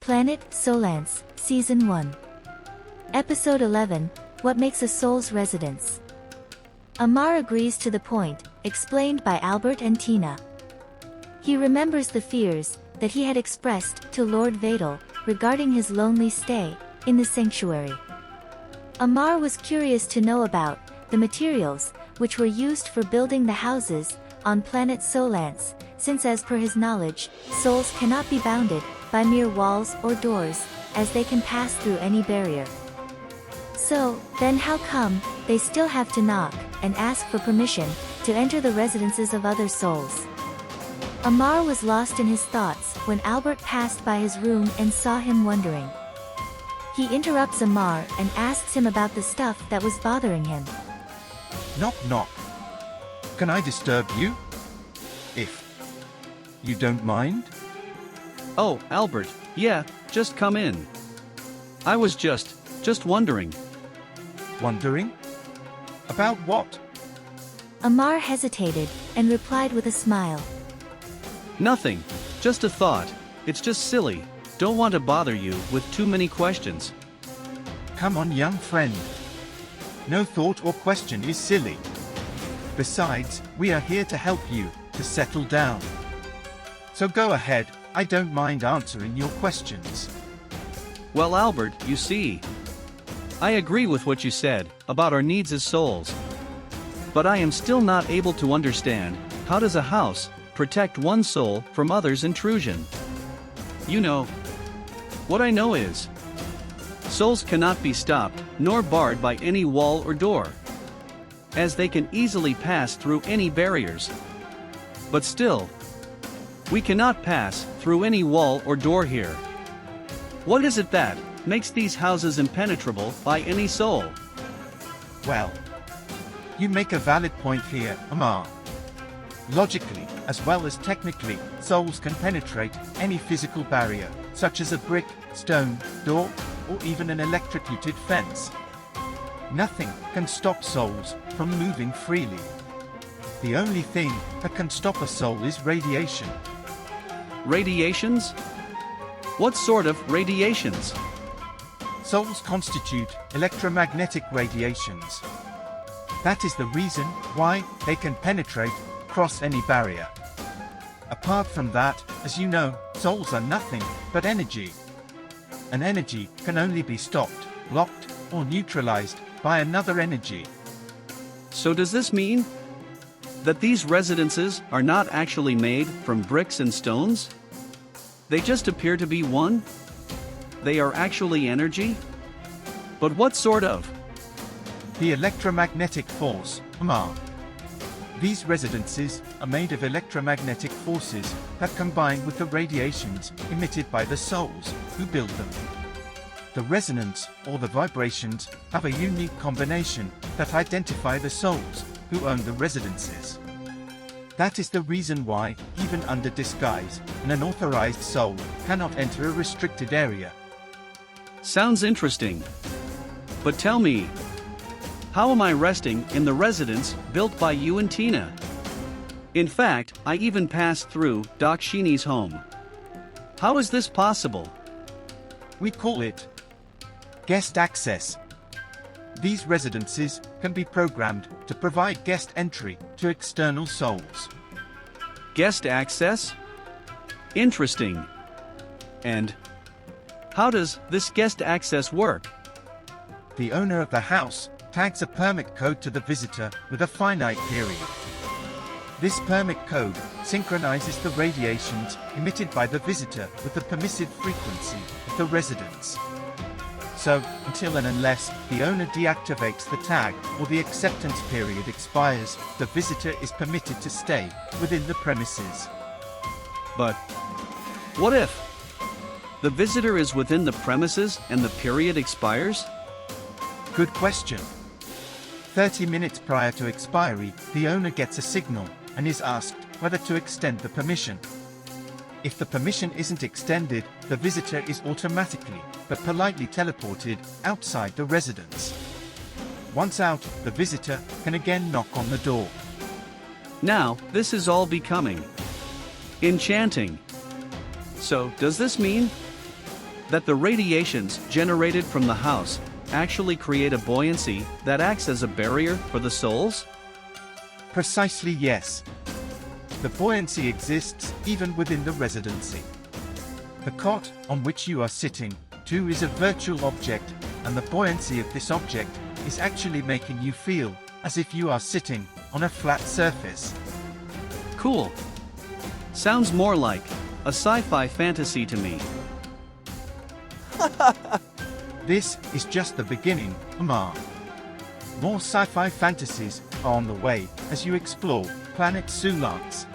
Planet Soulance, Season 1. Episode 11, What Makes a Soul's Residence? Amar agrees to the point, explained by Albert and Tina. He remembers the fears that he had expressed to Lord Vetaal regarding his lonely stay in the sanctuary. Amar was curious to know about the materials which were used for building the houses on Planet Soulance, since as per his knowledge, souls cannot be bounded by mere walls or doors, as they can pass through any barrier. So, then how come they still have to knock and ask for permission to enter the residences of other souls? Amar was lost in his thoughts when Albert passed by his room and saw him wondering. He interrupts Amar and asks him about the stuff that was bothering him. Knock knock. Can I disturb you? If you don't mind? Oh, Albert, yeah, just come in. I was just wondering. Wondering? About what? Amar hesitated and replied with a smile. Nothing, just a thought. It's just silly. Don't want to bother you with too many questions. Come on, young friend. No thought or question is silly. Besides, we are here to help you to settle down. So go ahead, I don't mind answering your questions. Well, Albert, you see, I agree with what you said about our needs as souls. But I am still not able to understand, how does a house protect one soul from others' intrusion? You know, what I know is, souls cannot be stopped nor barred by any wall or door, as they can easily pass through any barriers. But still, we cannot pass through any wall or door here. What is it that makes these houses impenetrable by any soul? Well, you make a valid point here, Amar. Logically, as well as technically, souls can penetrate any physical barrier, such as a brick, stone, door, or even an electrocuted fence. Nothing can stop souls from moving freely. The only thing that can stop a soul is radiation. Radiations? What sort of radiations? Souls constitute electromagnetic radiations. That is the reason why they can penetrate across any barrier. Apart from that, as you know, souls are nothing but energy. An energy can only be stopped, blocked, or neutralized by another energy. So does this mean that these residences are not actually made from bricks and stones? They just appear to be one? They are actually energy? But what sort of? The electromagnetic force, Amar. These residences are made of electromagnetic forces that combine with the radiations emitted by the souls who build them. The resonance, or the vibrations, have a unique combination that identify the souls who own the residences. That is the reason why, even under disguise, an unauthorized soul cannot enter a restricted area. Sounds interesting. But tell me, how am I resting in the residence built by you and Tina? In fact, I even passed through Doc Sheeny's home. How is this possible? We call it guest access. These residences can be programmed to provide guest entry to external souls. Guest access? Interesting. And how does this guest access work? The owner of the house tags a permit code to the visitor with a finite period. This permit code synchronizes the radiations emitted by the visitor with the permissive frequency of the residence. So, until and unless the owner deactivates the tag or the acceptance period expires, the visitor is permitted to stay within the premises. But what if the visitor is within the premises and the period expires? Good question. 30 minutes prior to expiry, the owner gets a signal and is asked whether to extend the permission. If the permission isn't extended, the visitor is automatically, but politely teleported outside the residence. Once out, the visitor can again knock on the door. Now, this is all becoming enchanting. So, does this mean that the radiations generated from the house actually create a buoyancy that acts as a barrier for the souls? Precisely, yes. The buoyancy exists even within the residency. The cot on which you are sitting, too, is a virtual object, and the buoyancy of this object is actually making you feel as if you are sitting on a flat surface. Cool. Sounds more like a sci-fi fantasy to me. This is just the beginning, Amar. More sci-fi fantasies are on the way as you explore Planet Soulance.